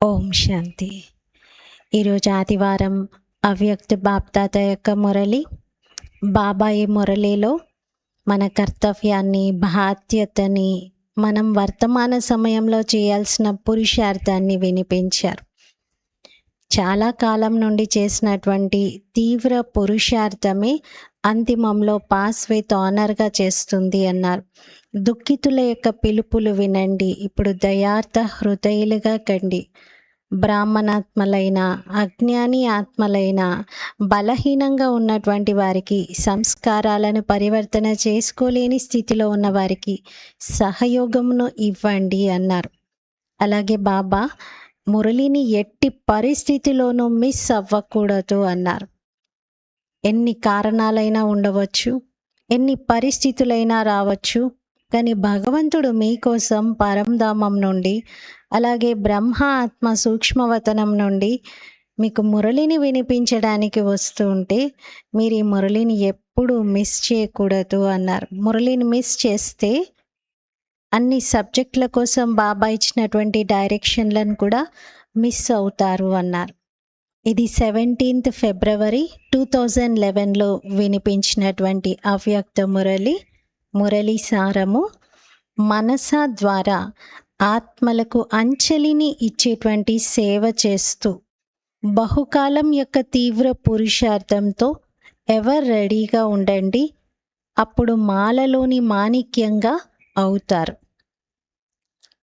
ఓం శాంతి. ఈరోజు ఆదివారం అవ్యక్త బాప్దాత యొక్క మురళి. బాబా ఈ మురళిలో మన కర్తవ్యాన్ని, బాధ్యతని, మనం వర్తమాన సమయంలో చేయాల్సిన పురుషార్థాన్ని వినిపించారు. చాలా కాలం నుండి చేసినటువంటి తీవ్ర పురుషార్థమే అంతిమంలో పాస్ విత్ ఆనర్గా చేస్తుంది అన్నారు. దుఃఖితుల యొక్క పిలుపులు వినండి, ఇప్పుడు దయార్థ హృదయులుగా కండి. బ్రాహ్మణాత్మలైన, అజ్ఞాని ఆత్మలైన, బలహీనంగా ఉన్నటువంటి వారికి, సంస్కారాలను పరివర్తన చేసుకోలేని స్థితిలో ఉన్న వారికి సహయోగమును ఇవ్వండి అన్నారు. అలాగే బాబా మురళిని ఎట్టి పరిస్థితిలోనూ మిస్ అవ్వకూడదు అన్నారు. ఎన్ని కారణాలైనా ఉండవచ్చు, ఎన్ని పరిస్థితులైనా రావచ్చు, కానీ భగవంతుడు మీకోసం పరంధామం నుండి, అలాగే బ్రహ్మ ఆత్మ సూక్ష్మవతనం నుండి మీకు మురళిని వినిపించడానికి వస్తూ ఉంటే మీరు ఈ మురళిని ఎప్పుడూ మిస్ చేయకూడదు అన్నారు. మురళిని మిస్ చేస్తే అన్ని సబ్జెక్టుల కోసం బాబా ఇచ్చినటువంటి డైరెక్షన్లను కూడా మిస్ అవుతారు అన్నారు. ఇది 17th ఫిబ్రవరి 2011లో వినిపించినటువంటి అవ్యక్త మురళి సారము. మనస ద్వారా ఆత్మలకు అంచలిని ఇచ్చేటువంటి సేవ చేస్తూ బహుకాలం యొక్క తీవ్ర పురుషార్థంతో ఎవరు రెడీగా ఉండండి, అప్పుడు మాలలోని మాణిక్యంగా అవుతారు.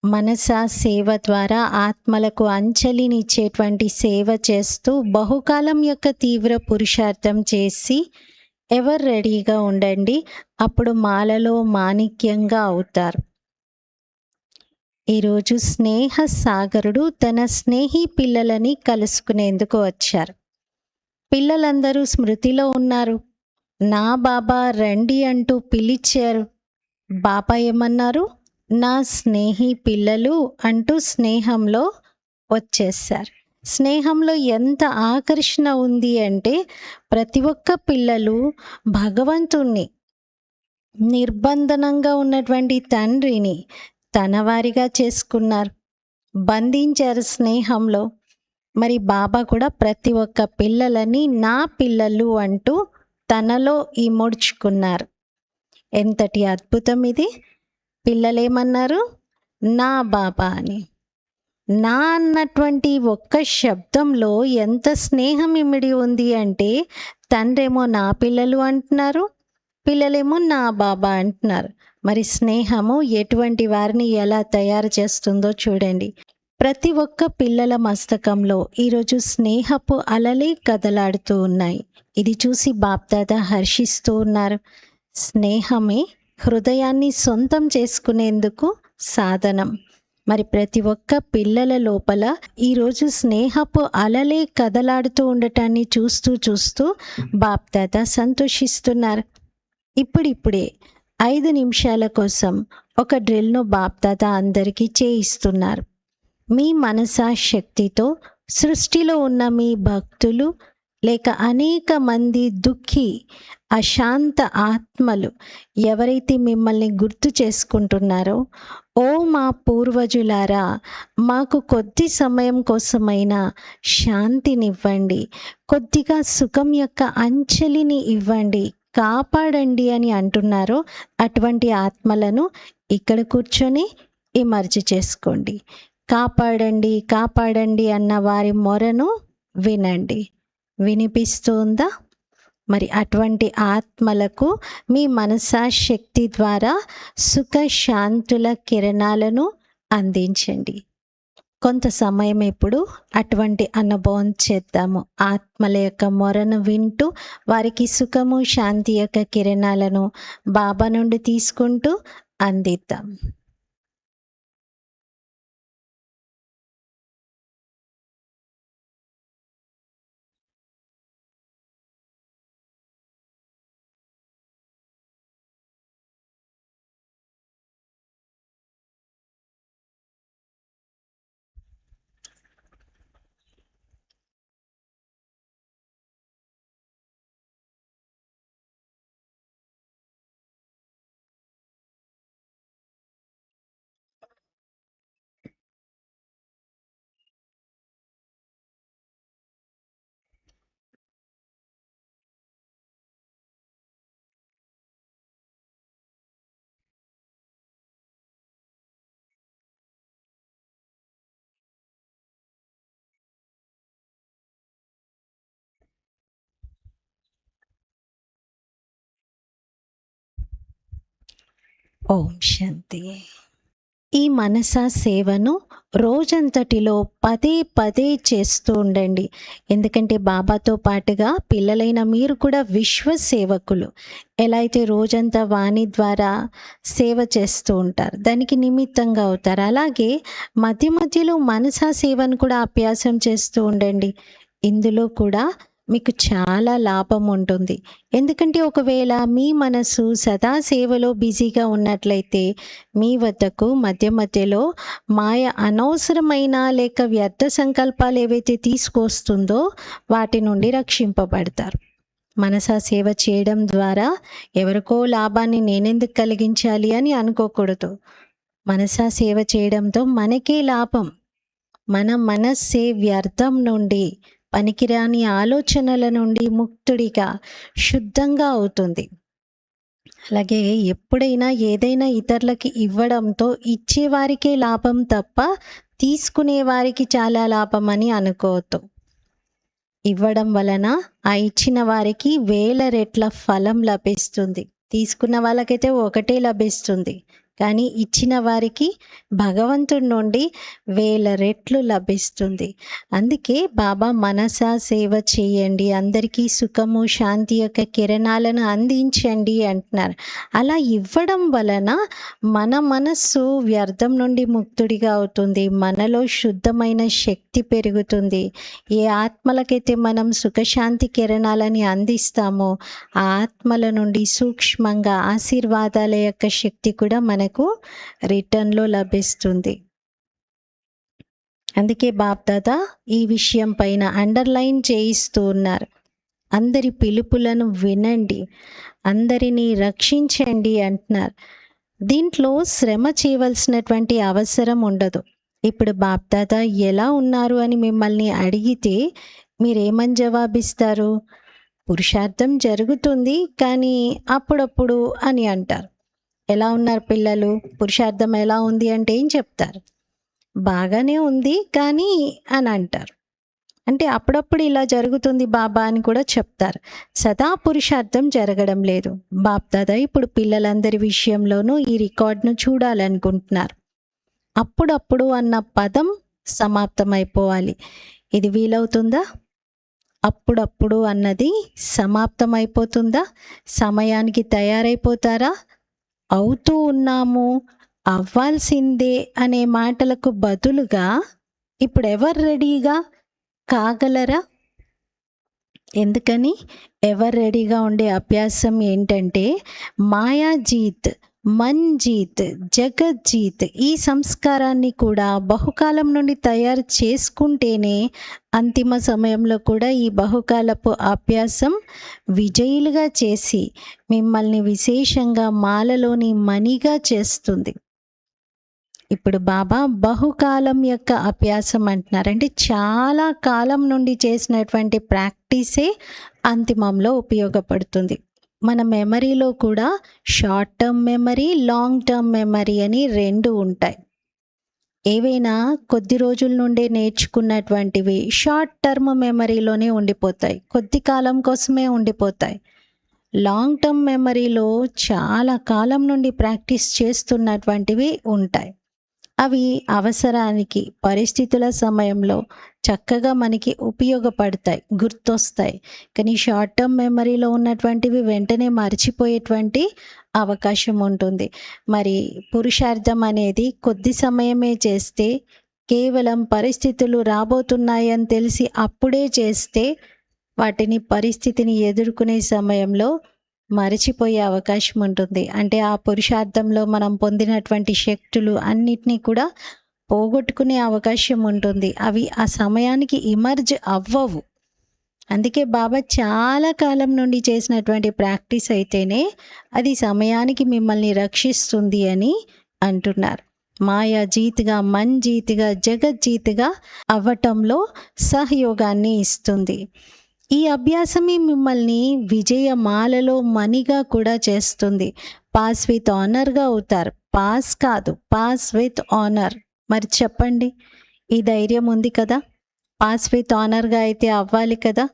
మనస సేవ ద్వారా ఆత్మలకు అంచలిని ఇచ్చేటువంటి సేవ చేస్తూ బహుకాలం యొక్క తీవ్ర పురుషార్థం చేసి ఎవరు రెడీగా ఉండండి, అప్పుడు మాలలో మాణిక్యంగా అవుతారు. ఈరోజు స్నేహ సాగరుడు తన స్నేహి పిల్లలని కలుసుకునేందుకు వచ్చారు. పిల్లలందరూ స్మృతిలో ఉన్నారు. నా బాబా రండి అంటూ పిలిచారు. బాబా ఏమన్నారు? నా స్నేహి పిల్లలు అంటూ స్నేహంలో వచ్చేసారు. స్నేహంలో ఎంత ఆకర్షణ ఉంది అంటే ప్రతి ఒక్క పిల్లలు భగవంతుణ్ణి, నిర్బంధనంగా ఉన్నటువంటి తండ్రిని తన వారిగా చేసుకున్నారు, బంధించారు స్నేహంలో. మరి బాబా కూడా ప్రతి ఒక్క పిల్లలని నా పిల్లలు అంటూ తనలో ఇముడ్చుకున్నారు. ఎంతటి అద్భుతం ఇది! పిల్లలేమన్నారు? నా బాబా అని. నా అన్నటువంటి ఒక్క శబ్దంలో ఎంత స్నేహం ఇమిడి ఉంది అంటే తండ్రేమో నా పిల్లలు అంటున్నారు, పిల్లలేమో నా బాబా అంటున్నారు. మరి స్నేహము ఎటువంటి వారిని ఎలా తయారు చేస్తుందో చూడండి. ప్రతి ఒక్క పిల్లల మస్తకంలో ఈరోజు స్నేహపు అలలే కదలాడుతూ ఉన్నాయి. ఇది చూసి బాప్దాదా హర్షిస్తూ ఉన్నారు. స్నేహమే హృదయాన్ని సొంతం చేసుకునేందుకు సాధనం. మరి ప్రతి ఒక్క పిల్లల లోపల ఈరోజు స్నేహపు అలలే కదలాడుతూ ఉండటాన్ని చూస్తూ బాప్దాదా సంతోషిస్తున్నారు. ఇప్పుడిప్పుడే 5 నిమిషాల కోసం ఒక డ్రిల్ను బాప్దాదా అందరికీ చేయిస్తున్నారు. మీ మనసా శక్తితో సృష్టిలో ఉన్న మీ భక్తులు లేక అనేక మంది దుఃఖి అశాంత ఆత్మలు ఎవరైతే మిమ్మల్ని గుర్తు చేసుకుంటున్నారో, ఓ మా పూర్వజులారా, మాకు కొద్ది సమయం కోసమైనా శాంతినివ్వండి, కొద్దిగా సుఖం యొక్క అంచలిని ఇవ్వండి, కాపాడండి అని అంటున్నారో అటువంటి ఆత్మలను ఇక్కడ కూర్చొని ఇమర్జ్ చేసుకోండి. కాపాడండి కాపాడండి అన్న వారి మొరను వినండి. వినిపిస్తుందా? మరి అటువంటి ఆత్మలకు మీ మనసా శక్తి ద్వారా సుఖ శాంతుల కిరణాలను అందించండి. కొంత సమయం ఇప్పుడు అటువంటి అనుభవం చేద్దాము. ఆత్మల యొక్క మొరను వింటూ వారికి సుఖము శాంతి యొక్క కిరణాలను బాబా నుండి తీసుకుంటూ అందిద్దాం. ఓం శాంతి. ఈ మనసా సేవను రోజంతటిలో పదే పదే చేస్తూ ఉండండి. ఎందుకంటే బాబాతో పాటుగా పిల్లలైన మీరు కూడా విశ్వ సేవకులు. ఎలా అయితే రోజంతా వాణి ద్వారా సేవ చేస్తూ ఉంటారు, దానికి నిమిత్తంగా అవుతారు. అలాగే మధ్య మధ్యలో మనసా సేవను కూడా అభ్యాసం చేస్తూ ఉండండి. ఇందులో కూడా మీకు చాలా లాభం ఉంటుంది. ఎందుకంటే ఒకవేళ మీ మనసు సదా సేవలో బిజీగా ఉన్నట్లయితే మీ వద్దకు మధ్య మధ్యలో మాయ అనవసరమైన లేక వ్యర్థ సంకల్పాలు ఏవైతే తీసుకొస్తుందో వాటి నుండి రక్షింపబడతారు. మనసా సేవ చేయడం ద్వారా ఎవరికో లాభాన్ని నేనెందుకు కలిగించాలి అని అనుకోకూడదు. మనసా సేవ చేయడంతో మనకే లాభం. మన మనస్సే వ్యర్థం నుండి, పనికిరాని ఆలోచనల నుండి ముక్తుడిగా శుద్ధంగా అవుతుంది. అలాగే ఎప్పుడైనా ఏదైనా ఇతరులకి ఇవ్వడంతో ఇచ్చేవారికే లాభం తప్ప తీసుకునే వారికి చాలా లాభం అని అనుకోవద్దు. ఇవ్వడం వలన ఆ ఇచ్చిన వారికి 1000 రెట్ల ఫలం లభిస్తుంది. తీసుకున్న వాళ్ళకైతే ఒకటే లభిస్తుంది. కానీ ఇచ్చిన వారికి భగవంతుడి నుండి 1000 రెట్లు లభిస్తుంది. అందుకే బాబా మనసా సేవ చేయండి, అందరికీ సుఖము శాంతి యొక్క కిరణాలను అందించండి అంటున్నారు. అలా ఇవ్వడం వలన మన మనస్సు వ్యర్థం నుండి ముక్తుడిగా అవుతుంది. మనలో శుద్ధమైన శక్తి పెరుగుతుంది. ఏ ఆత్మలకైతే మనం సుఖశాంతి కిరణాలని అందిస్తామో ఆ ఆత్మల నుండి సూక్ష్మంగా ఆశీర్వాదాల యొక్క శక్తి కూడా మనకు రిటర్న్లో లభిస్తుంది. అందుకే బాప్దాదా ఈ విషయం పైన అండర్లైన్ చేయిస్తూ ఉన్నారు. అందరి పిలుపులను వినండి, అందరినీ రక్షించండి అంటున్నారు. దీంట్లో శ్రమ చేయవలసినటువంటి అవసరం ఉండదు. ఇప్పుడు బాప్దాదా ఎలా ఉన్నారు అని మిమ్మల్ని అడిగితే మీరేమని జవాబిస్తారు? పురుషార్థం జరుగుతుంది కానీ అప్పుడప్పుడు అని అంటారు. ఎలా ఉన్నారు పిల్లలు? పురుషార్థం ఎలా ఉంది అంటే ఏం చెప్తారు? బాగానే ఉంది కానీ అని అంటారు. అంటే అప్పుడప్పుడు ఇలా జరుగుతుంది బాబా అని కూడా చెప్తారు. సదా పురుషార్థం జరగడం లేదు. బాప్దాదా ఇప్పుడు పిల్లలందరి విషయంలోనూ ఈ రికార్డును చూడాలనుకుంటున్నారు. అప్పుడప్పుడు అన్న పదం సమాప్తమైపోవాలి. ఇది వీలవుతుందా? అప్పుడప్పుడు అన్నది సమాప్తమైపోతుందా? సమయానికి తయారైపోతారా? అవుతూ ఉన్నాము, అవ్వాల్సిందే అనే మాటలకు బదులుగా ఇప్పుడు ఎవరు రెడీగా కాగలరా? ఎందుకని ఎవరు రెడీగా ఉండే అభ్యాసం ఏంటంటే మాయాజీత్, మన్జీత్, జగజ్జీత్ ఈ సంస్కారాన్ని కూడా బహుకాలం నుండి తయారు చేసుకుంటేనే అంతిమ సమయంలో కూడా ఈ బహుకాలపు అభ్యాసం విజయులుగా చేసి మిమ్మల్ని విశేషంగా మాలలోని మణిగా చేస్తుంది. ఇప్పుడు బాబా బహుకాలం యొక్క అభ్యాసం అంటున్నారు. అంటే చాలా కాలం నుండి చేసినటువంటి ప్రాక్టీసే అంతిమంలో ఉపయోగపడుతుంది. మన మెమరీలో కూడా short term memory, long term memory అని 2 ఉంటాయి. ఏవైనా కొద్ది రోజుల నుండే నేర్చుకున్నటువంటివి షార్ట్ టర్మ్ మెమరీలోనే ఉండిపోతాయి, కొద్ది కాలం కోసమే ఉండిపోతాయి. లాంగ్ టర్మ్ మెమరీలో చాలా కాలం నుండి ప్రాక్టీస్ చేస్తున్నటువంటివి ఉంటాయి. అవి అవసరానికి, పరిస్థితుల సమయంలో చక్కగా మనకి ఉపయోగపడతాయి, గుర్తొస్తాయి. కానీ షార్ట్ టర్మ్ మెమరీలో ఉన్నటువంటివి వెంటనే మర్చిపోయేటువంటి అవకాశం ఉంటుంది. మరి పురుషార్థం అనేది కొద్ది సమయమే చేస్తే, కేవలం పరిస్థితులు రాబోతున్నాయని తెలిసి అప్పుడే చేస్తే వాటిని పరిస్థితిని ఎదుర్కొనే సమయంలో మరచిపోయే అవకాశం ఉంటుంది. అంటే ఆ పురుషార్థంలో మనం పొందినటువంటి శక్తులు అన్నిటినీ కూడా పోగొట్టుకునే అవకాశం ఉంటుంది. అవి ఆ సమయానికి ఇమర్జ్ అవ్వవు. అందుకే బాబా చాలా కాలం నుండి చేసినటువంటి ప్రాక్టీస్ అయితేనే అది సమయానికి మిమ్మల్ని రక్షిస్తుంది అని అంటున్నారు. మాయా జీత్గా, మన్ జీత్గా, జగజ్జీత్గా అవ్వటంలో సహయోగాన్ని ఇస్తుంది. ఈ అభ్యాసమే మిమ్మల్ని విజయమాలలో మణిగా కూడా చేస్తుంది. పాస్ విత్ ఆనర్గా అవుతారు. పాస్ కాదు, పాస్ విత్ ఆనర్. మరి చెప్పండి, ఈ ధైర్యం ఉంది కదా? పాస్ విత్ ఆనర్గా అయితే అవ్వాలి కదా?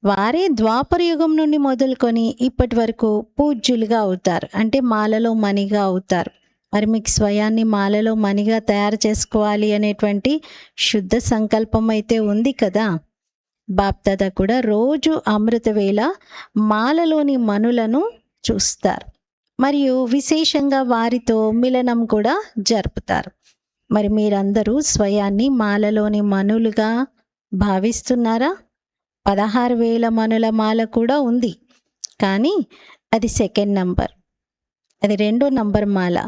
వారే ద్వాపర యుగం నుండి మొదలుకొని ఇప్పటి వరకు పూజ్యులుగా అవుతారు. అంటే మాలలో మణిగా అవుతారు. మరి మీకు స్వయాన్ని మాలలో మణిగా తయారు చేసుకోవాలి అనేటువంటి శుద్ధ సంకల్పం అయితే ఉంది కదా. బాప్దాదా కూడా రోజు అమృతవేళ మాలలోని మనులను చూస్తారు. మరియు విశేషంగా వారితో మిలనం కూడా జరుపుతారు. మరి మీరందరూ స్వయాన్ని మాలలోని మనులుగా భావిస్తున్నారా? 16,000 మనుల మాల కూడా ఉంది, కానీ అది సెకండ్ నంబర్, అది రెండో నంబర్ మాల.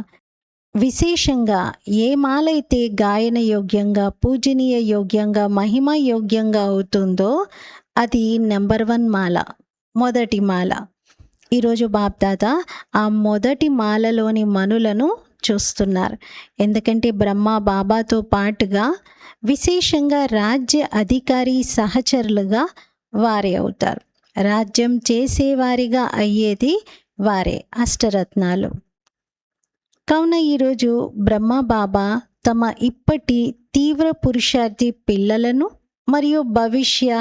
విశేషంగా ఏ మాల అయితే గాయన యోగ్యంగా, పూజనీయ యోగ్యంగా, మహిమ యోగ్యంగా అవుతుందో అది నెంబర్ 1 మాల, మొదటి మాల. ఈరోజు బాప్దాదా ఆ మొదటి మాలలోని మనులను చూస్తున్నారు. ఎందుకంటే బ్రహ్మ బాబాతో పాటుగా విశేషంగా రాజ్య అధికారి సహచరులుగా వారే అవుతారు. రాజ్యం చేసేవారిగా అయ్యేది వారే, అష్టరత్నాలు. కావున ఈరోజు బ్రహ్మ బాబా తమ ఇప్పటి తీవ్ర పురుషార్థి పిల్లలను మరియు భవిష్య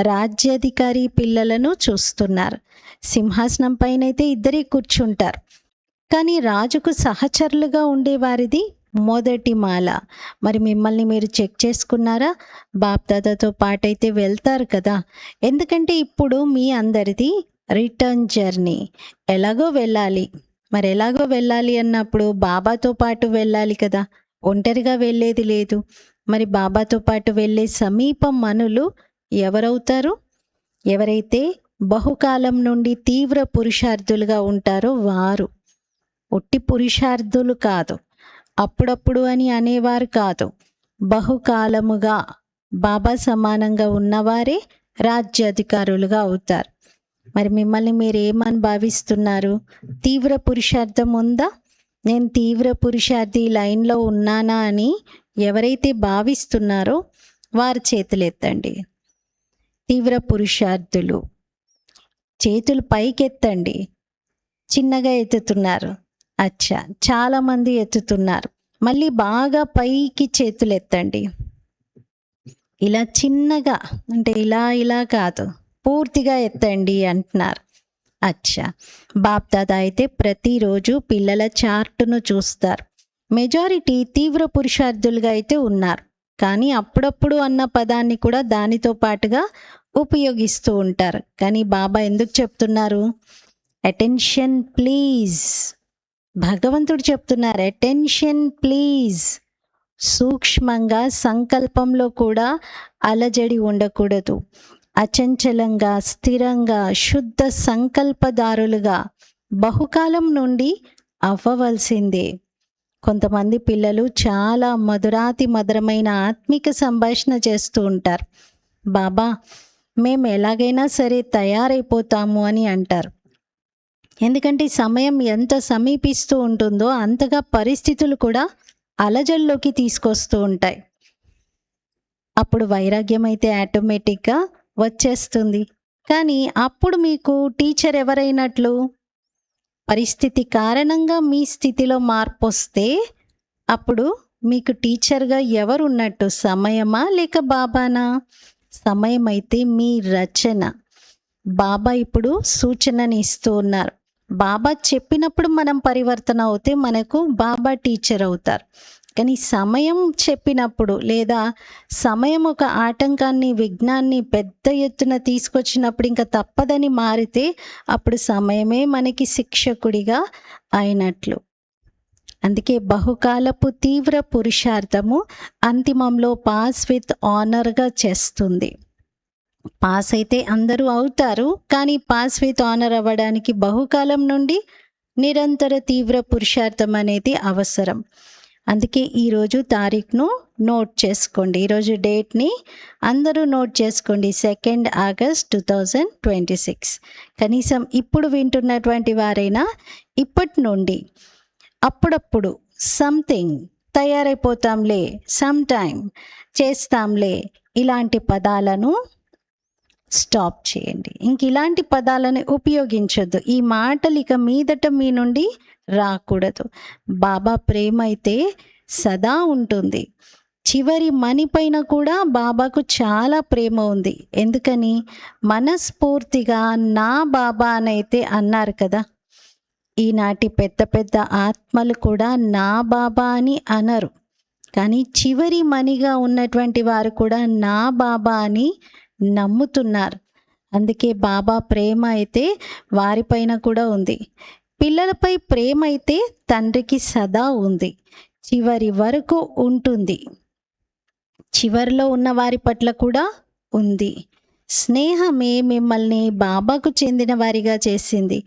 రాజ్యాధికారి పిల్లలను చూస్తున్నారు. సింహాసనం పైన అయితే ఇద్దరే కూర్చుంటారు, కానీ రాజుకు సహచరులుగా ఉండేవారిది మొదటి మాల. మరి మిమ్మల్ని మీరు చెక్ చేసుకున్నారా? బాప్దాదాతో పాటైతే వెళ్తారు కదా. ఎందుకంటే ఇప్పుడు మీ అందరిది రిటర్న్ జర్నీ. ఎలాగో వెళ్ళాలి. మరి ఎలాగో వెళ్ళాలి అన్నప్పుడు బాబాతో పాటు వెళ్ళాలి కదా, ఒంటరిగా వెళ్ళేది లేదు. మరి బాబాతో పాటు వెళ్ళే సమీప మనులు ఎవరవుతారు? ఎవరైతే బహుకాలం నుండి తీవ్ర పురుషార్థులుగా ఉంటారో వారు. ఒట్టి పురుషార్థులు కాదు, అప్పుడప్పుడు అని అనేవారు కాదు. బహుకాలముగా బాబా సమానంగా ఉన్నవారే రాజ్యాధికారులుగా అవుతారు. మరి మిమ్మల్ని మీరు ఏమని భావిస్తున్నారు? తీవ్ర పురుషార్థం ఉందా? నేను తీవ్ర పురుషార్థి లైన్లో ఉన్నానా అని ఎవరైతే భావిస్తున్నారో వారి చేతులు ఎత్తండి. తీవ్ర పురుషార్థులు చేతులు పైకెత్తండి. చిన్నగా ఎత్తుతున్నారు. అచ్చా, చాలామంది ఎత్తుతున్నారు. మళ్ళీ బాగా పైకి చేతులు ఎత్తండి. ఇలా చిన్నగా, అంటే ఇలా కాదు, పూర్తిగా ఎత్తండి అంటున్నారు. అచ్చా, బాప్దాదా అయితే ప్రతిరోజు పిల్లల చార్టును చూస్తారు. మెజారిటీ తీవ్ర పురుషార్థులుగా అయితే ఉన్నారు, కానీ అప్పుడప్పుడు అన్న పదాన్ని కూడా దానితో పాటుగా ఉపయోగిస్తూ ఉంటారు. కానీ బాబా ఎందుకు చెప్తున్నారు? Attention please. భగవంతుడు చెప్తున్నారు, అటెన్షన్ ప్లీజ్. సూక్ష్మంగా సంకల్పంలో కూడా అలజడి ఉండకూడదు. అచంచలంగా, స్థిరంగా, శుద్ధ సంకల్పదారులుగా బహుకాలం నుండి అవ్వవలసిందే. కొంతమంది పిల్లలు చాలా మధురాతి మధురమైన ఆత్మిక సంభాషణ చేస్తూ ఉంటారు. బాబా, మేము ఎలాగైనా సరే తయారైపోతాము అని అంటారు. ఎందుకంటే సమయం ఎంత సమీపిస్తూ ఉంటుందో అంతగా పరిస్థితులు కూడా అలజల్లోకి తీసుకొస్తూ ఉంటాయి. అప్పుడు వైరాగ్యం అయితే ఆటోమేటిక్గా వచ్చేస్తుంది. కానీ అప్పుడు మీకు టీచర్ ఎవరైనట్లు? పరిస్థితి కారణంగా మీ స్థితిలో మార్పు వస్తే అప్పుడు మీకు టీచర్గా ఎవరున్నట్టు? సమయమా లేక బాబానా? సమయం అయితే మీ రచన. బాబా ఇప్పుడు సూచనని ఇస్తూ ఉన్నారు. బాబా చెప్పినప్పుడు మనం పరివర్తన అవుతే మనకు బాబా టీచర్ అవుతారు. కానీ సమయం చెప్పినప్పుడు, లేదా సమయం ఒక ఆటంకాన్ని, విఘ్నాన్ని పెద్ద ఎత్తున తీసుకొచ్చినప్పుడు ఇంకా తప్పదని మారితే అప్పుడు సమయమే మనకి శిక్షకుడిగా అయినట్లు. అందుకే బహుకాలపు తీవ్ర పురుషార్థము అంతిమంలో పాస్ విత్ ఆనర్గా చేస్తుంది. పాస్ అయితే అందరూ అవుతారు, కానీ పాస్ విత్ ఆనర్ అవ్వడానికి బహుకాలం నుండి నిరంతర తీవ్ర పురుషార్థం అనేది అవసరం. అందుకే ఈరోజు తారీఖును నోట్ చేసుకోండి. ఈరోజు డేట్ని అందరూ నోట్ చేసుకోండి, 2 ఆగస్ట్ 2026. కనీసం ఇప్పుడు వింటున్నటువంటి వారైనా ఇప్పటి నుండి అప్పుడప్పుడు సంథింగ్, తయారైపోతాంలే, సమ్ టైం, చేస్తాంలే, ఇలాంటి పదాలను స్టాప్ చేయండి. ఇంక ఇలాంటి పదాలను ఉపయోగించొద్దు. ఈ మాటలు ఇక మీదట మీ నుండి రాకూడదు. బాబా ప్రేమ అయితే సదా ఉంటుంది. చివరి మణి పైన కూడా బాబాకు చాలా ప్రేమ ఉంది. ఎందుకని? మనస్ఫూర్తిగా నా బాబా అనైతే అన్నారు కదా. ఈనాటి పెద్ద పెద్ద ఆత్మలు కూడా నా బాబా అని అనరు, కానీ చివరి మణిగా ఉన్నటువంటి వారు కూడా నా బాబా అని నమ్ముతున్నారు. అందుకే బాబా ప్రేమ అయితే వారిపైన కూడా ఉంది. పిల్లలపై ప్రేమ అయితే తండ్రికి సదా ఉంది, చివరి వరకు ఉంటుంది. చివరిలో ఉన్న వారి పట్ల కూడా ఉంది. స్నేహమే మిమ్మల్ని బాబాకు చెందిన వారిగా చేసింది.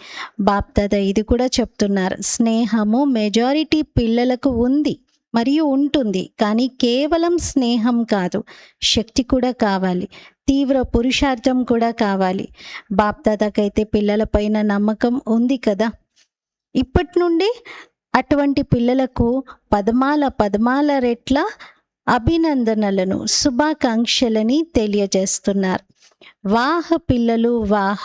బాప్దాదా ఇది కూడా చెప్తున్నారు. స్నేహము మెజారిటీ పిల్లలకు ఉంది మరియు ఉంటుంది, కానీ కేవలం స్నేహం కాదు, శక్తి కూడా కావాలి, తీవ్ర పురుషార్థం కూడా కావాలి. బాప్దాదాకైతే పిల్లలపైన నమ్మకం ఉంది కదా. ఇప్పటి నుండి అటువంటి పిల్లలకు పదమాల రెట్ల అభినందనలను, శుభాకాంక్షలని తెలియజేస్తున్నారు. వాహ పిల్లలు వాహ,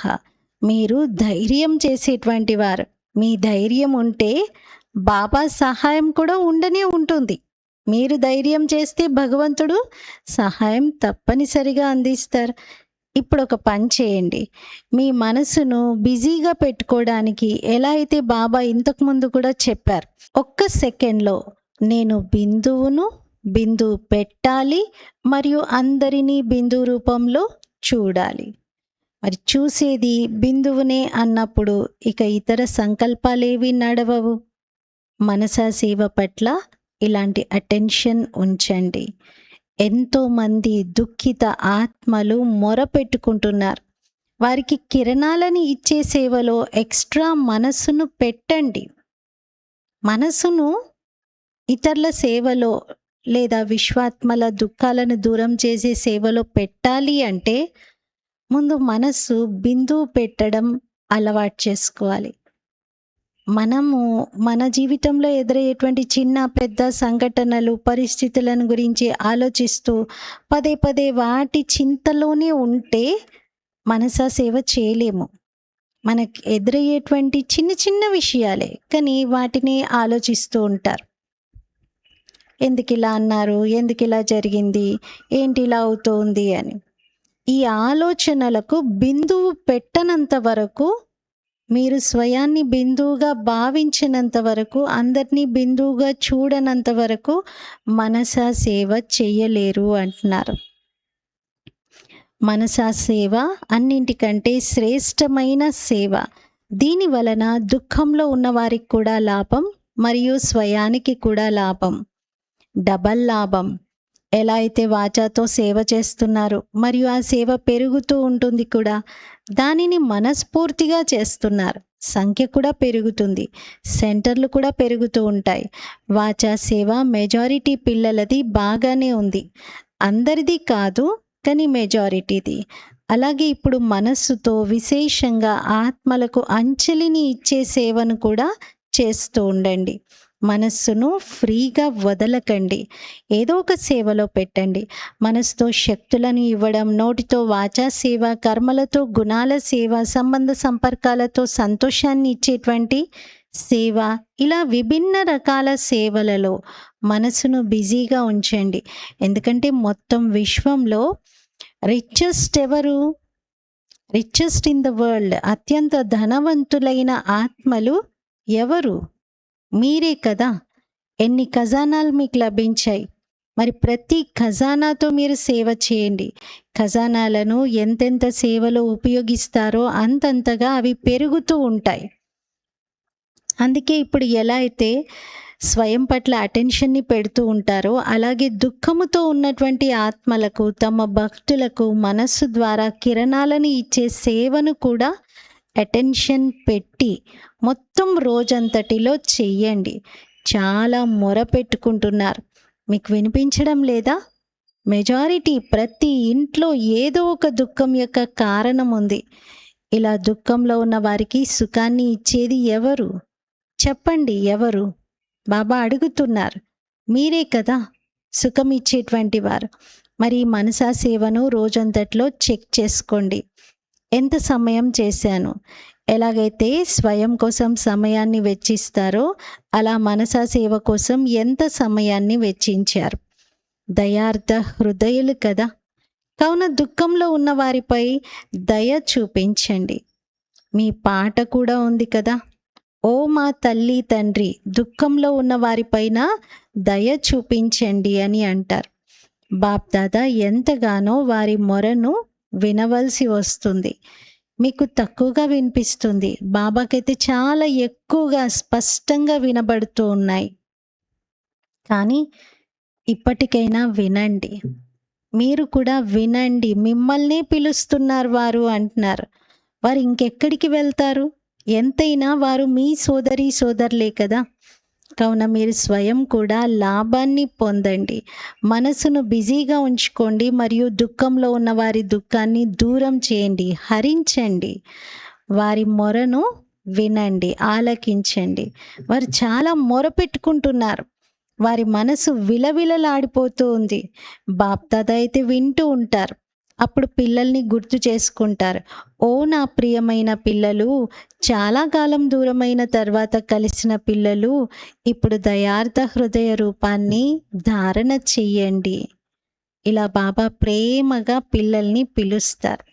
మీరు ధైర్యం చేసేటువంటి వారు. మీ ధైర్యం ఉంటే బాబా సహాయం కూడా ఉండనే ఉంటుంది. మీరు ధైర్యం చేస్తే భగవంతుడు సహాయం తప్పనిసరిగా అందిస్తారు. ఇప్పుడు ఒక పని చేయండి. మీ మనసును బిజీగా పెట్టుకోవడానికి ఎలా అయితే బాబా ఇంతకుముందు కూడా చెప్పారు, ఒక్క సెకండ్లో నేను బిందువును, బిందువు పెట్టాలి మరియు అందరినీ బిందువు రూపంలో చూడాలి. మరి చూసేది బిందువునే అన్నప్పుడు ఇక ఇతర సంకల్పాలేవి నడవవు. మనసా సేవ పట్ల ఇలాంటి అటెన్షన్ ఉంచండి. ఎంతోమంది దుఃఖిత ఆత్మలు మొరపెట్టుకుంటున్నారు. వారికి కిరణాలని ఇచ్చే సేవలో ఎక్స్ట్రా మనసును పెట్టండి. మనసును ఇతరుల సేవలో లేదా విశ్వాత్మల దుఃఖాలను దూరం చేసే సేవలో పెట్టాలి అంటే ముందు మనసు బిందువు పెట్టడం అలవాటు చేసుకోవాలి. మనము మన జీవితంలో ఎదురయ్యేటువంటి చిన్న పెద్ద సంఘటనలు, పరిస్థితులను గురించి ఆలోచిస్తూ పదే పదే వాటి చింతలోనే ఉంటే మనసా సేవ చేయలేము. మనకి ఎదురయ్యేటువంటి చిన్న చిన్న విషయాలే, కానీ వాటిని ఆలోచిస్తూ ఉంటారు. ఎందుకు ఇలా అన్నారు, ఎందుకు ఇలా జరిగింది, ఏంటి ఇలా అవుతోంది అని. ఈ ఆలోచనలకు బిందువు పెట్టనంత వరకు, మీరు స్వయాన్ని బిందువుగా భావించినంత వరకు, అందరినీ బిందువుగా చూడనంత వరకు మనసా సేవ చెయ్యలేరు అంటున్నారు. మనసా సేవ అన్నింటికంటే శ్రేష్టమైన సేవ. దీని వలన దుఃఖంలో ఉన్న వారికి కూడా లాభం మరియు స్వయానికి కూడా లాభం, డబల్ లాభం. ఎలా అయితే వాచాతో సేవ చేస్తున్నారు మరియు ఆ సేవ పెరుగుతూ ఉంటుంది కూడా, దానిని మనస్ఫూర్తిగా చేస్తున్నారు, సంఖ్య కూడా పెరుగుతుంది, సెంటర్లు కూడా పెరుగుతూ ఉంటాయి. వాచా సేవ మెజారిటీ పిల్లలది బాగానే ఉంది, అందరిది కాదు కానీ మెజారిటీది. అలాగే ఇప్పుడు మనస్సుతో విశేషంగా ఆత్మలకు అంచెలిని ఇచ్చే సేవను కూడా చేస్తూ ఉండండి. మనస్సును ఫ్రీగా వదలకండి, ఏదో ఒక సేవలో పెట్టండి. మనసుతో శక్తులను ఇవ్వడం, నోటితో వాచా సేవ, కర్మలతో గుణాల సేవ, సంబంధ సంపర్కాలతో సంతోషాన్ని ఇచ్చేటువంటి సేవ, ఇలా విభిన్న రకాల సేవలలో మనసును బిజీగా ఉంచండి. ఎందుకంటే మొత్తం విశ్వంలో రిచెస్ట్ ఎవరు? రిచెస్ట్ ఇన్ ద వరల్డ్, అత్యంత ధనవంతులైన ఆత్మలు ఎవరు? మీరే కదా. ఎన్ని ఖజానాలు మీకు లభించాయి. మరి ప్రతి ఖజానాతో మీరు సేవ చేయండి. ఖజానాలను ఎంతెంత సేవలో ఉపయోగిస్తారో అంతంతగా అవి పెరుగుతూ ఉంటాయి. అందుకే ఇప్పుడు ఎలా అయితే స్వయం పట్ల అటెన్షన్ని పెడుతూ ఉంటారో, అలాగే దుఃఖముతో ఉన్నటువంటి ఆత్మలకు, తమ భక్తులకు మనస్సు ద్వారా కిరణాలను ఇచ్చే సేవను కూడా అటెన్షన్ పెట్టి మొత్తం రోజంతటిలో చెయ్యండి. చాలా మొరపెట్టుకుంటున్నారు, మీకు వినిపించడం లేదా? మెజారిటీ ప్రతి ఇంట్లో ఏదో ఒక దుఃఖం యొక్క కారణం ఉంది. ఇలా దుఃఖంలో ఉన్న వారికి సుఖాన్ని ఇచ్చేది ఎవరు? చెప్పండి, ఎవరు? బాబా అడుగుతున్నారు. మీరే కదా సుఖం ఇచ్చేటువంటి వారు. మరి మనసా సేవను రోజంతట్లో చెక్ చేసుకోండి. ఎంత సమయం చేశాను? ఎలాగైతే స్వయం కోసం సమయాన్ని వెచ్చిస్తారో అలా మనసా సేవ కోసం ఎంత సమయాన్ని వెచ్చించారు? దయార్థ హృదయులు కదా. కావున దుఃఖంలో ఉన్న వారిపై దయ చూపించండి. మీ పాట కూడా ఉంది కదా, ఓ మా తల్లి తండ్రి దుఃఖంలో ఉన్న వారిపైన దయ చూపించండి అని అంటారు. బాప్దాదా ఎంతగానో వారి మొరను వినవలసి వస్తుంది. మీకు తక్కువగా వినిపిస్తుంది, బాబాకైతే చాలా ఎక్కువగా స్పష్టంగా వినబడుతూ ఉన్నాయి. కానీ ఇప్పటికైనా వినండి, మీరు కూడా వినండి. మిమ్మల్నే పిలుస్తున్నారు వారు అంటున్నారు. వారు ఇంకెక్కడికి వెళ్తారు? ఎంతైనా వారు మీ సోదరి సోదరులే కదా. కావున మీరు స్వయం కూడా లాభాన్ని పొందండి. మనసును బిజీగా ఉంచుకోండి మరియు దుఃఖంలో ఉన్న వారి దుఃఖాన్ని దూరం చేయండి, హరించండి. వారి మొరను వినండి, ఆలకించండి. వారు చాలా మొర పెట్టుకుంటున్నారు. వారి మనసు విలవిలలాడిపోతూ ఉంది. బాప్దాదా అయితే వింటూ ఉంటారు. అప్పుడు పిల్లల్ని గుర్తు చేసుకుంటారు. ఓ నా ప్రియమైన పిల్లలు, చాలా కాలం దూరమైన తర్వాత కలిసిన పిల్లలు, ఇప్పుడు దయార్థ హృదయ రూపాన్ని ధారణ చెయ్యండి. ఇలా బాబా ప్రేమగా పిల్లల్ని పిలుస్తారు.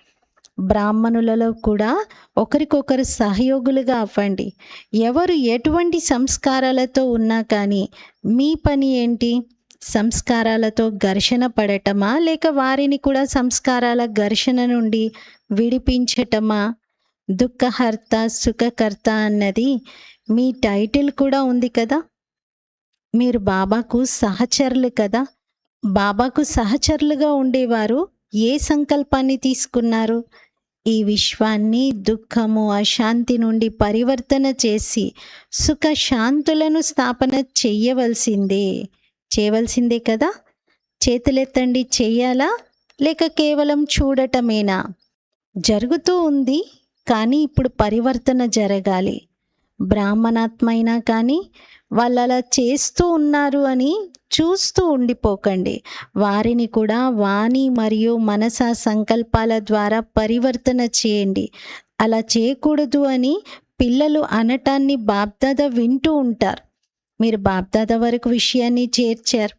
బ్రాహ్మణులలో కూడా ఒకరికొకరు సహయోగులుగా అవ్వండి. ఎవరు ఎటువంటి సంస్కారాలతో ఉన్నా కానీ మీ పని ఏంటి? సంస్కారాలతో ఘర్షణ పడటమా, లేక వారిని కూడా సంస్కారాల ఘర్షణ నుండి విడిపించటమా? దుఃఖహర్త సుఖకర్త అన్నది మీ టైటిల్ కూడా ఉంది కదా. మీరు బాబాకు సహచరులు కదా. బాబాకు సహచరులుగా ఉండేవారు ఏ సంకల్పాన్ని తీసుకున్నారు? ఈ విశ్వాన్ని దుఃఖము అశాంతి నుండి పరివర్తన చేసి సుఖ శాంతులను స్థాపన చేయవలసిందే కదా. చేతులెత్తండి, చెయ్యాలా లేక కేవలం చూడటమేనా? జరుగుతూ ఉంది, కానీ ఇప్పుడు పరివర్తన జరగాలి. బ్రాహ్మణాత్మ అయినా కానీ వాళ్ళు అలా చేస్తూ ఉన్నారు అని చూస్తూ ఉండిపోకండి. వారిని కూడా వాణి మరియు మనస సంకల్పాల ద్వారా పరివర్తన చేయండి. అలా చేయకూడదు అని పిల్లలు అనటాన్ని బాప్దాదా వింటూ ఉంటారు. మీరు బాప్దాదా వరకు విషయాన్ని చేర్చారు.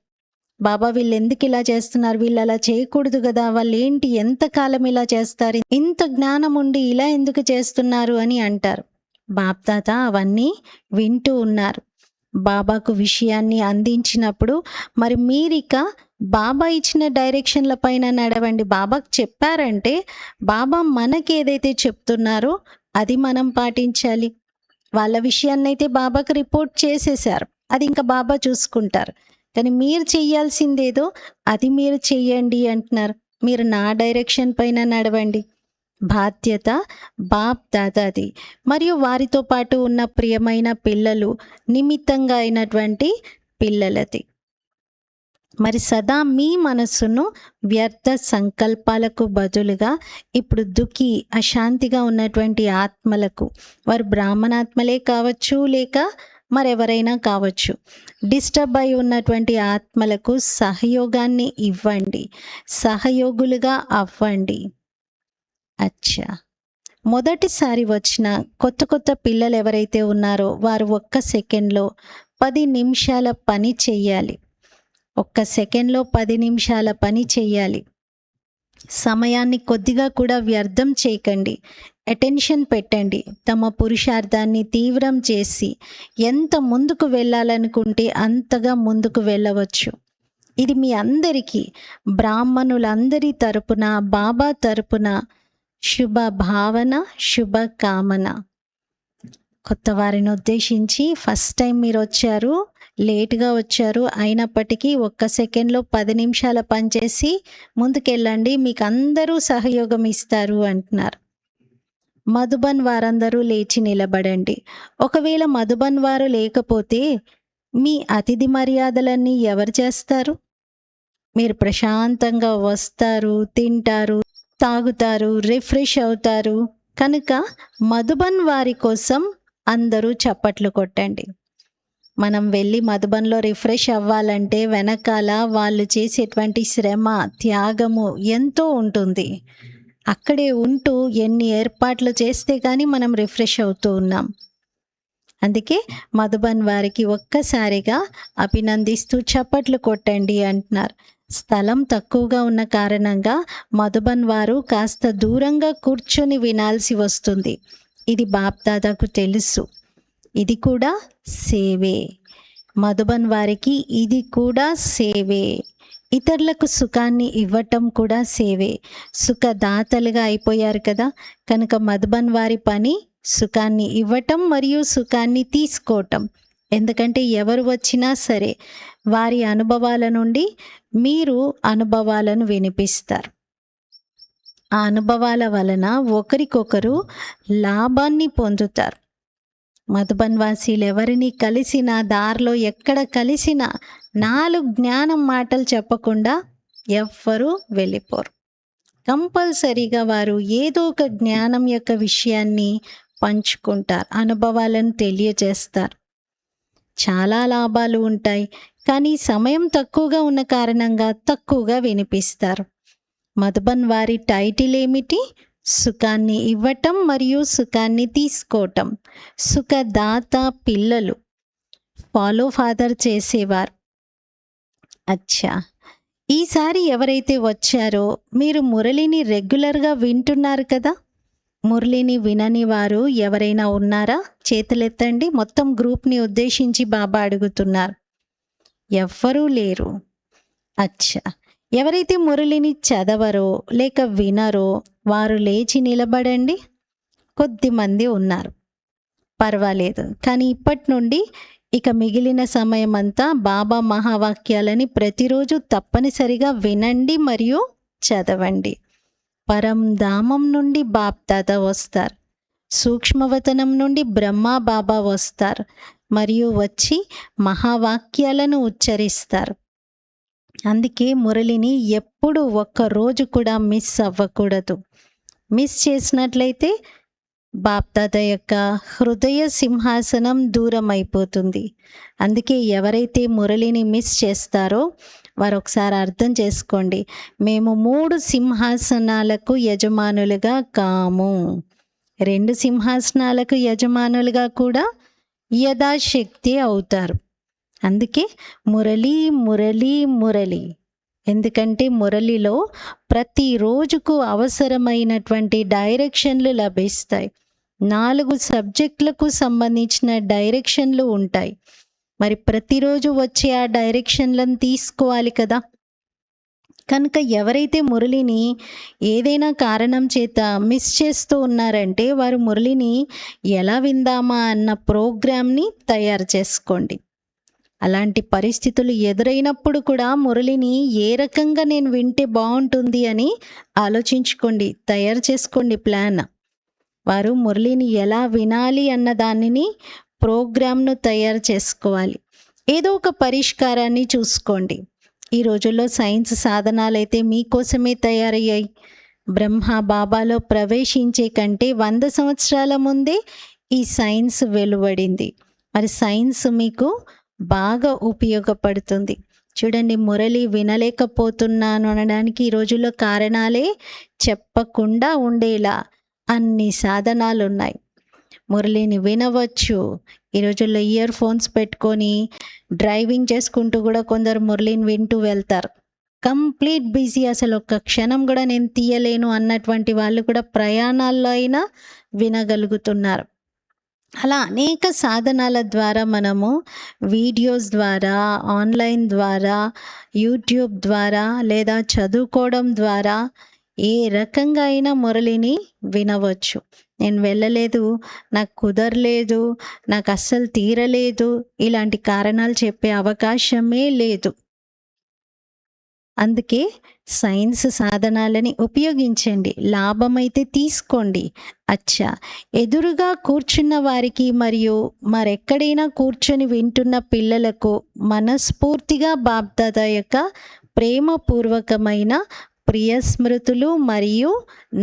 బాబా వీళ్ళు ఎందుకు ఇలా చేస్తున్నారు, వీళ్ళు అలా చేయకూడదు కదా, వాళ్ళు ఏంటి ఎంతకాలం ఇలా చేస్తారు, ఇంత జ్ఞానం ఉండి ఇలా ఎందుకు చేస్తున్నారు అని అంటారు. బాప్దాదా అవన్నీ వింటూ ఉన్నారు. బాబాకు విషయాన్ని అందించినప్పుడు మరి మీరిక బాబా ఇచ్చిన డైరెక్షన్ల పైన నడవండి. బాబాకు చెప్పారంటే బాబా మనకి ఏదైతే చెప్తున్నారో అది మనం పాటించాలి. వాళ్ళ విషయాన్ని అయితే బాబాకు రిపోర్ట్ చేసేశారు, అది ఇంకా బాబా చూసుకుంటారు. కానీ మీరు చెయ్యాల్సిందేదో అది మీరు చెయ్యండి అంటున్నారు. మీరు నా డైరెక్షన్ పైన నడవండి. బాధ్యత బాప్ దాదాది మరియు వారితో పాటు ఉన్న ప్రియమైన పిల్లలు నిమిత్తంగా అయినటువంటి పిల్లలది. మరి సదా మీ మనస్సును వ్యర్థ సంకల్పాలకు బదులుగా ఇప్పుడు దుఃఖి అశాంతిగా ఉన్నటువంటి ఆత్మలకు, వారు బ్రాహ్మణాత్మలే కావచ్చు లేక మరెవరైనా కావచ్చు, డిస్టర్బ్ అయి ఉన్నటువంటి ఆత్మలకు సహయోగాన్ని ఇవ్వండి, సహయోగులుగా అవ్వండి. అచ్చా, మొదటిసారి వచ్చిన కొత్త పిల్లలు ఎవరైతే ఉన్నారో వారు 1 సెకండ్లో 10 నిమిషాల పని చెయ్యాలి. 1 సెకండ్లో 10 నిమిషాల పని చెయ్యాలి. సమయాన్ని కొద్దిగా కూడా వ్యర్థం చేయకండి. అటెన్షన్ పెట్టండి. తమ పురుషార్థాన్ని తీవ్రం చేసి ఎంత ముందుకు వెళ్ళాలనుకుంటే అంతగా ముందుకు వెళ్ళవచ్చు. ఇది మీ అందరికీ, బ్రాహ్మణులందరి తరపున, బాబా తరపున శుభ భావన, శుభ కామన. కొత్త వారిని ఉద్దేశించి ఫస్ట్ టైం మీరు వచ్చారు, లేట్గా వచ్చారు, అయినప్పటికీ 1 సెకండ్లో 10 నిమిషాల పనిచేసి ముందుకెళ్ళండి, మీకు అందరూ సహయోగం ఇస్తారు అంటున్నారు. మధుబన్ వారందరూ లేచి నిలబడండి. ఒకవేళ మధుబన్ వారు లేకపోతే మీ అతిథి మర్యాదలన్నీ ఎవరు చేస్తారు? మీరు ప్రశాంతంగా వస్తారు, తింటారు, తాగుతారు, రిఫ్రెష్ అవుతారు. కనుక మధుబన్ వారి కోసం అందరూ చప్పట్లు కొట్టండి. మనం వెళ్ళి మధుబన్లో రిఫ్రెష్ అవ్వాలంటే వెనకాల వాళ్ళు చేసేటువంటి శ్రమ, త్యాగము ఎంతో ఉంటుంది. అక్కడే ఉంటూ ఎన్ని ఏర్పాట్లు చేస్తే కానీ మనం రిఫ్రెష్ అవుతూ ఉన్నాం. అందుకే మధుబన్ వారికి ఒక్కసారిగా అభినందిస్తూ చప్పట్లు కొట్టండి అంటున్నారు. స్థలం తక్కువగా ఉన్న కారణంగా మధుబన్ వారు కాస్త దూరంగా కూర్చొని వినాల్సి వస్తుంది. ఇది బాప్దాదాకు తెలుసు. ఇది కూడా సేవే. మధుబన్ వారికి ఇది కూడా సేవే. ఇతరులకు సుఖాన్ని ఇవ్వటం కూడా సేవే. సుఖదాతలుగా అయిపోయారు కదా, కనుక మధుబన్ వారి పని సుఖాన్ని ఇవ్వటం మరియు సుఖాన్ని తీసుకోవటం. ఎందుకంటే ఎవరు వచ్చినా సరే వారి అనుభవాల నుండి మీరు అనుభవాలను వినిపిస్తారు. ఆ అనుభవాల వలన ఒకరికొకరు లాభాన్ని పొందుతారు. మధుబన్ వాసీలు ఎవరిని కలిసినా, దారిలో ఎక్కడ కలిసినా 4 జ్ఞానం మాటలు చెప్పకుండా ఎవ్వరూ వెళ్ళిపోరు. కంపల్సరీగా వారు ఏదో ఒక జ్ఞానం యొక్క విషయాన్ని పంచుకుంటారు, అనుభవాలను తెలియజేస్తారు. చాలా లాభాలు ఉంటాయి, కానీ సమయం తక్కువగా ఉన్న కారణంగా తక్కువగా వినిపిస్తారు. మధుబన్ వారి టైటిల్ ఏమిటి? సుఖాన్ని ఇవ్వటం మరియు సుఖాన్ని తీసుకోవటం. సుఖదాత పిల్లలు. ఫాలో ఫాదర్ చేసేవారు. అచ్చా, ఈసారి ఎవరైతే వచ్చారో మీరు మురళిని రెగ్యులర్గా వింటున్నారు కదా. మురళిని వినని వారు ఎవరైనా ఉన్నారా? చేతులెత్తండి. మొత్తం గ్రూప్ని ఉద్దేశించి బాబా అడుగుతున్నారు. ఎవ్వరూ లేరు. అచ్చా, ఎవరైతే మురళిని చదవరో లేక వినరో వారు లేచి నిలబడండి. కొద్దిమంది ఉన్నారు, పర్వాలేదు. కానీ ఇప్పటి నుండి ఇక మిగిలిన సమయం అంతా బాబా మహావాక్యాలని ప్రతిరోజు తప్పనిసరిగా వినండి మరియు చదవండి. పరంధామం నుండి బాప్దాదా వస్తారు, సూక్ష్మవతనం నుండి బ్రహ్మా బాబా వస్తారు మరియు వచ్చి మహావాక్యాలను ఉచ్చరిస్తారు. అందుకే మురళిని ఎప్పుడు ఒక్కరోజు కూడా మిస్ అవ్వకూడదు. మిస్ చేసినట్లయితే బాప్దాదా యొక్క హృదయ సింహాసనం దూరం అయిపోతుంది. అందుకే ఎవరైతే మురళిని మిస్ చేస్తారో వారు ఒకసారి అర్థం చేసుకోండి, మేము 3 సింహాసనాలకు యజమానులుగా కాము. 2 సింహాసనాలకు యజమానులుగా కూడా యథాశక్తి అవుతారు. అందుకే మురళి మురళి మురళి. ఎందుకంటే మురళిలో ప్రతి రోజుకు అవసరమైనటువంటి డైరెక్షన్లు లభిస్తాయి. 4 సబ్జెక్టులకు సంబంధించిన డైరెక్షన్లు ఉంటాయి. మరి ప్రతిరోజు వచ్చే ఆ డైరెక్షన్లను తీసుకోవాలి కదా. కనుక ఎవరైతే మురళిని ఏదైనా కారణం చేత మిస్ చేస్తూ ఉన్నారంటే వారు మురళిని ఎలా విందామా అన్న ప్రోగ్రామ్ని తయారు చేసుకోండి. అలాంటి పరిస్థితులు ఎదురైనప్పుడు కూడా మురళిని ఏ రకంగా నేను వింటే బాగుంటుంది అని ఆలోచించుకోండి, తయారు చేసుకోండి ప్లాన్. వారు మురళిని ఎలా వినాలి అన్న దానిని ప్రోగ్రామ్ను తయారు చేసుకోవాలి. ఏదో ఒక పరిష్కారాన్ని చూసుకోండి. ఈ రోజుల్లో సైన్స్ సాధనాలు అయితే మీకోసమే తయారయ్యాయి. బ్రహ్మ బాబాలో ప్రవేశించే కంటే 100 సంవత్సరాల ముందే ఈ సైన్స్ వెలువడింది. మరి సైన్స్ మీకు బాగా ఉపయోగపడుతుంది. చూడండి, మురళి వినలేకపోతున్నాను అనడానికి ఈ రోజుల్లో కారణాలే చెప్పకుండా ఉండేలా అన్ని సాధనాలు ఉన్నాయి. మురళిని వినవచ్చు. ఈ రోజుల్లో ఇయర్ ఫోన్స్ పెట్టుకొని డ్రైవింగ్ చేసుకుంటూ కూడా కొందరు మురళిని వింటూ వెళ్తారు. కంప్లీట్ బిజీ, అసలు ఒక్క క్షణం కూడా నేను తీయలేను అన్నటువంటి వాళ్ళు కూడా ప్రయాణాల్లో అయినా వినగలుగుతున్నారు. అలా అనేక సాధనాల ద్వారా మనము వీడియోస్ ద్వారా, ఆన్లైన్ ద్వారా, యూట్యూబ్ ద్వారా లేదా చదువుకోవడం ద్వారా ఏ రకంగా అయినా మురళిని వినవచ్చు. నేను వెళ్ళలేదు, నాకు కుదరలేదు, నాకు అస్సలు తీరలేదు, ఇలాంటి కారణాలు చెప్పే అవకాశమే లేదు. అందుకే సైన్స్ సాధనాలని ఉపయోగించండి, లాభమైతే తీసుకోండి. అచ్చా, ఎదురుగా కూర్చున్న వారికి మరియు మరెక్కడైనా కూర్చొని వింటున్న పిల్లలకు మనస్ఫూర్తిగా బాప్దాదా యొక్క ప్రేమపూర్వకమైన ప్రియ స్మృతులు మరియు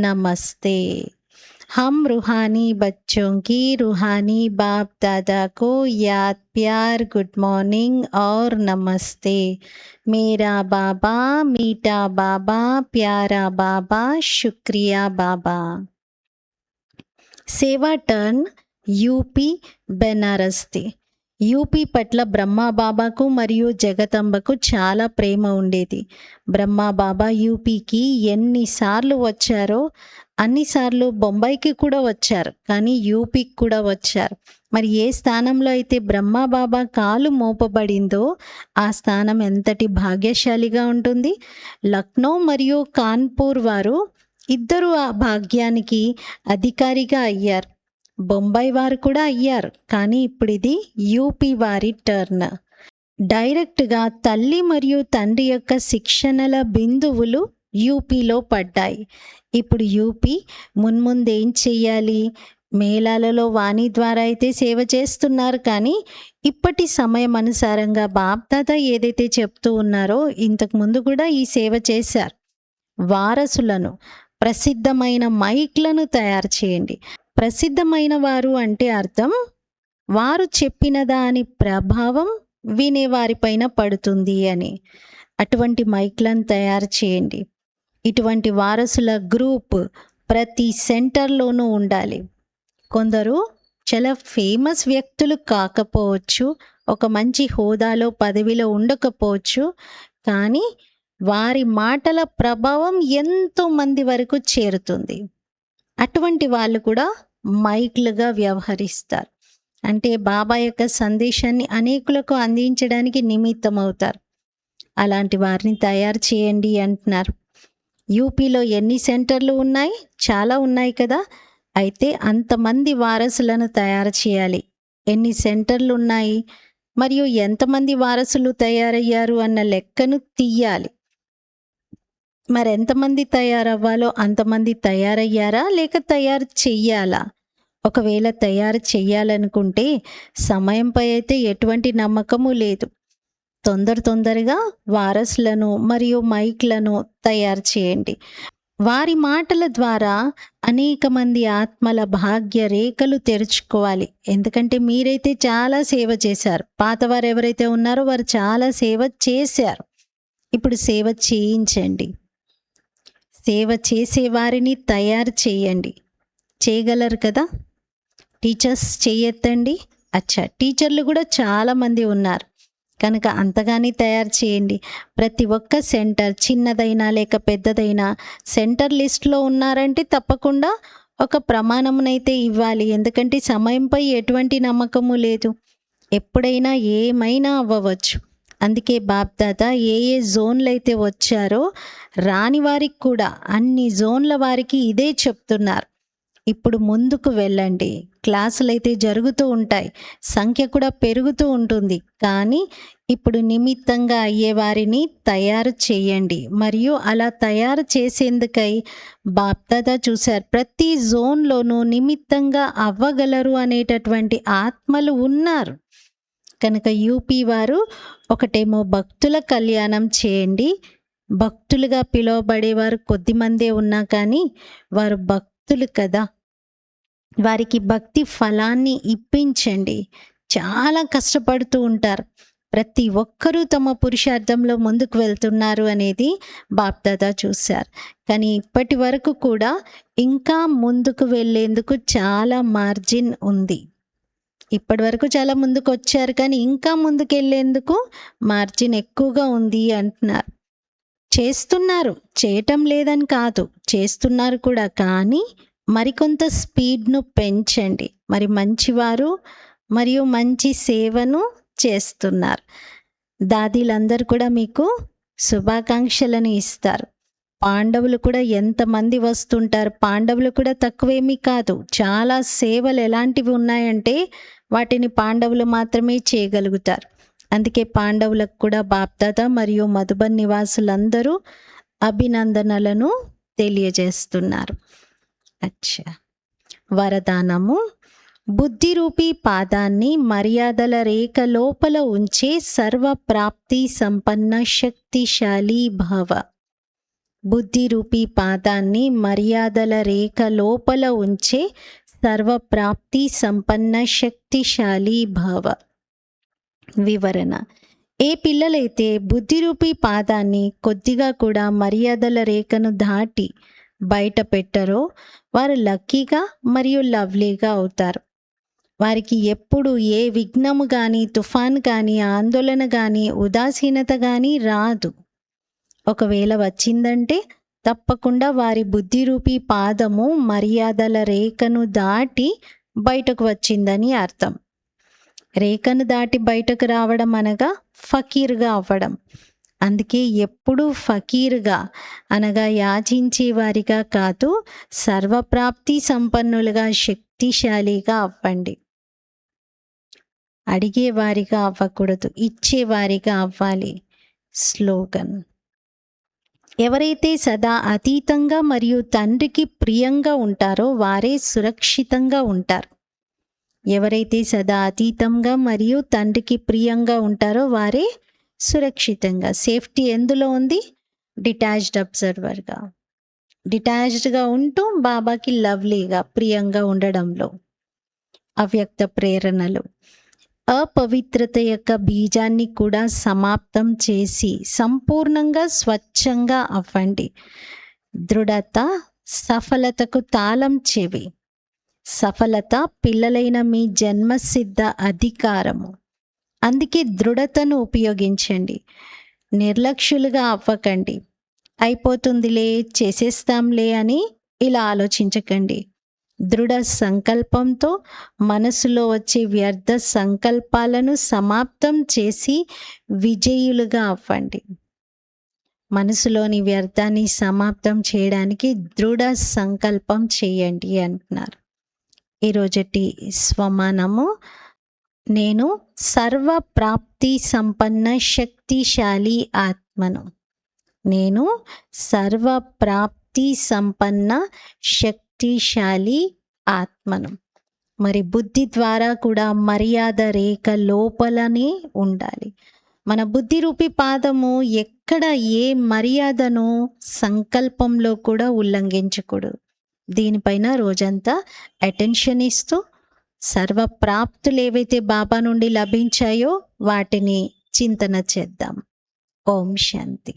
నమస్తే. हम रूहानी बच्चों की रूहानी बाप दादा को याद, प्यार, गुड मॉर्निंग और नमस्ते. मेरा बाबा, मीठा बाबा, प्यारा बाबा, शुक्रिया बाबा. सेवा टर्न यूपी बनारस थे. యూపీ పట్ల బ్రహ్మబాబాకు మరియు జగదంబకు చాలా ప్రేమ ఉండేది. బ్రహ్మబాబా యూపీకి ఎన్నిసార్లు వచ్చారో అన్నిసార్లు బొంబాయికి కూడా వచ్చారు. కానీ యూపీకి కూడా వచ్చారు. మరి ఏ స్థానంలో అయితే బ్రహ్మబాబా కాలు మోపబడిందో ఆ స్థానం ఎంతటి భాగ్యశాలిగా ఉంటుంది. లక్నో మరియు కాన్పూర్ వారు ఇద్దరు ఆ భాగ్యానికి అధికారిగా అయ్యారు. బొంబాయి వారు కూడా అయ్యారు. కానీ ఇప్పుడు ఇది యూపీ వారి టర్న్. డైరెక్ట్గా తల్లి మరియు తండ్రి యొక్క శిక్షణల బిందువులు యూపీలో పడ్డాయి. ఇప్పుడు యూపీ మున్ముందేం చెయ్యాలి? మేళాలలో వాణి ద్వారా అయితే సేవ చేస్తున్నారు. కానీ ఇప్పటి సమయం అనుసారంగా బాప్దాదా ఏదైతే చెప్తూ ఉన్నారో ఇంతకుముందు కూడా ఈ సేవ చేశారు. వారసులను, ప్రసిద్ధమైన మైక్లను తయారు చేయండి. ప్రసిద్ధమైన వారు అంటే అర్థం వారు చెప్పిన దాని ప్రభావం వినేవారిపైన పడుతుంది అని. అటువంటి మైక్లను తయారు చేయండి. ఇటువంటి వారసుల గ్రూప్ ప్రతి సెంటర్లోనూ ఉండాలి. కొందరు చాలా ఫేమస్ వ్యక్తులు కాకపోవచ్చు, ఒక మంచి హోదాలో పదవిలో ఉండకపోవచ్చు, కానీ వారి మాటల ప్రభావం ఎంతో మంది వరకు చేరుతుంది. అటువంటి వాళ్ళు కూడా మైక్లుగా వ్యవహరిస్తారు. అంటే బాబా యొక్క సందేశాన్ని అనేకులకు అందించడానికి నిమిత్తం అవుతారు. అలాంటి వారిని తయారు చేయండి అంటున్నారు. యూపీలో ఎన్ని సెంటర్లు ఉన్నాయి? చాలా ఉన్నాయి కదా. అయితే అంతమంది వారసులను తయారు చేయాలి. ఎన్ని సెంటర్లు ఉన్నాయి మరియు ఎంతమంది వారసులు తయారయ్యారు అన్న లెక్కను తీయాలి. మరి ఎంతమంది తయారవ్వాలో అంతమంది తయారయ్యారా లేక తయారు చెయ్యాలా? ఒకవేళ తయారు చెయ్యాలనుకుంటే సమయంపై అయితే ఎటువంటి నమ్మకము లేదు. తొందరగా వారసులను మరియు మైక్లను తయారు చేయండి. వారి మాటల ద్వారా అనేక మంది ఆత్మల భాగ్య రేఖలు తెరుచుకోవాలి. ఎందుకంటే మీరైతే చాలా సేవ చేశారు. పాతవారు ఎవరైతే ఉన్నారో వారు చాలా సేవ చేశారు. ఇప్పుడు సేవ చేయించండి. సేవ చేసేవారిని తయారు చేయండి. చేయగలరు కదా. టీచర్స్ చేయెత్తండి. అచ్చా, టీచర్లు కూడా చాలామంది ఉన్నారు కనుక అంతగానే తయారు చేయండి. ప్రతి ఒక్క సెంటర్ చిన్నదైనా లేక పెద్దదైనా సెంటర్ లిస్ట్లో ఉన్నారంటే తప్పకుండా ఒక ప్రమాణమునైతే ఇవ్వాలి. ఎందుకంటే సమయంపై ఎటువంటి నమ్మకము లేదు. ఎప్పుడైనా ఏమైనా అవ్వవచ్చు. అందుకే బాప్దాదా ఏ జోన్లు అయితే వచ్చారో రాని వారికి కూడా అన్ని జోన్ల వారికి ఇదే చెప్తున్నారు. ఇప్పుడు ముందుకు వెళ్ళండి. క్లాసులు అయితే జరుగుతూ ఉంటాయి, సంఖ్య కూడా పెరుగుతూ ఉంటుంది. కానీ ఇప్పుడు నిమిత్తంగా అయ్యేవారిని తయారు చేయండి. మరియు అలా తయారు చేసేందుకై బాప్దాదా చూశారు ప్రతి జోన్లోనూ నిమిత్తంగా అవ్వగలరు అనేటటువంటి ఆత్మలు ఉన్నారు. కనుక యూపీ వారు ఒకటేమో భక్తుల కళ్యాణం చేయండి. భక్తులుగా పిలువబడేవారు కొద్దిమందే ఉన్నా కానీ వారు భక్తులు కదా. వారికి భక్తి ఫలాన్ని ఇప్పించండి. చాలా కష్టపడుతూ ఉంటారు. ప్రతి ఒక్కరూ తమ పురుషార్థంలో ముందుకు వెళ్తున్నారు అనేది బాప్దాదా చూశారు. కానీ ఇప్పటి వరకు కూడా ఇంకా ముందుకు వెళ్ళేందుకు చాలా మార్జిన్ ఉంది. ఇప్పటి వరకు చాలా ముందుకు వచ్చారు కానీ ఇంకా ముందుకు వెళ్ళేందుకు మార్జిన్ ఎక్కువగా ఉంది అంటున్నారు. చేస్తున్నారు, చేయటం లేదని కాదు, చేస్తున్నారు కూడా. కానీ మరికొంత స్పీడ్ను పెంచండి. మరి మంచివారు మరియు మంచి సేవను చేస్తున్నారు. దాదీలందరూ కూడా మీకు శుభాకాంక్షలను ఇస్తారు. పాండవులు కూడా ఎంతమంది వస్తుంటారు. పాండవులు కూడా తక్కువేమీ కాదు. చాలా సేవలు ఎలాంటివి ఉన్నాయంటే వాటిని పాండవులు మాత్రమే చేయగలుగుతారు. అందుకే పాండవులకు కూడా బాప్దాదా మరియు మధుబన్ నివాసులందరూ అభినందనలను తెలియజేస్తున్నారు. అచ్చా, వరదానము. బుద్ధిరూపీ పాదాన్ని మర్యాదల రేఖ లోపల ఉంచే సర్వప్రాప్తి సంపన్న శక్తిశాలి భవ. బుద్ధిరూపీ పాదాన్ని మర్యాదల రేఖ లోపల ఉంచే సర్వప్రాప్తి సంపన్న శక్తిశాలి భవ. వివరణ. ఏ పిల్లలైతే బుద్ధిరూపీ పాదాన్ని కొద్దిగా కూడా మర్యాదల రేఖను దాటి బయట పెట్టరో వారు లక్కీగా మరియు లవ్లీగా అవుతారు. వారికి ఎప్పుడు ఏ విఘ్నము గాని, తుఫాన్ గాని, ఆందోళన గాని, ఉదాసీనత గాని రాదు. ఒకవేళ వచ్చిందంటే తప్పకుండా వారి బుద్ధిరూపీ పాదము మర్యాదల రేఖను దాటి బయటకు వచ్చిందని అర్థం. రేఖను దాటి బయటకు రావడం అనగా ఫకీర్గా అవ్వడం. అందుకే ఎప్పుడూ ఫకీర్గా అనగా యాచించే వారిగా కాదు, సర్వప్రాప్తి సంపన్నులుగా, శక్తిశాలిగా అవ్వండి. అడిగేవారిగా అవ్వకూడదు, ఇచ్చేవారిగా అవ్వాలి. స్లోగన్: ఎవరైతే సదా అతీతంగా మరియు తండ్రికి ప్రియంగా ఉంటారో వారే సురక్షితంగా ఉంటారు. ఎవరైతే సదా అతీతంగా మరియు తండ్రికి ప్రియంగా ఉంటారో వారే సురక్షితంగా. సేఫ్టీ ఎందులో ఉంది? డిటాచ్డ్ అబ్జర్వర్గా, డిటాచ్డ్గా ఉంటూ బాబాకి లవ్లీగా, ప్రియంగా ఉండడంలో. అవ్యక్త ప్రేరణలు: అపవిత్రత యొక్క బీజాన్ని కూడా సమాప్తం చేసి సంపూర్ణంగా స్వచ్ఛంగా అవ్వండి. దృఢత సఫలతకు తాళం చెవి. సఫలత పిల్లలైన మీ జన్మసిద్ధ అధికారము. అందుకే దృఢతను ఉపయోగించండి. నిర్లక్ష్యులుగా అవ్వకండి. అయిపోతుందిలే, చేసేస్తాంలే అని ఇలా ఆలోచించకండి. దృఢ సంకల్పంతో మనసులో వచ్చే వ్యర్థ సంకల్పాలను సమాప్తం చేసి విజయులుగా అవ్వండి. మనసులోని వ్యర్థాన్ని సమాప్తం చేయడానికి దృఢ సంకల్పం చేయండి అంటున్నారు. ఈరోజటి స్వమానము: నేను సర్వప్రాప్తి సంపన్న శక్తిశాలి ఆత్మను. నేను సర్వప్రాప్తి సంపన్న శక్తిశాలి ఆత్మను. మరి బుద్ధి ద్వారా కూడా మర్యాద రేఖ లోపలనే ఉండాలి. మన బుద్ధి రూపీ పాదము ఎక్కడ ఏ మర్యాదను సంకల్పంలో కూడా ఉల్లంఘించకూడదు. దీనిపైన రోజంతా అటెన్షన్ ఇస్తూ సర్వప్రాప్తులు ఏవైతే బాబా నుండి లభించాయో వాటిని చింతన చేద్దాం. ఓం శాంతి.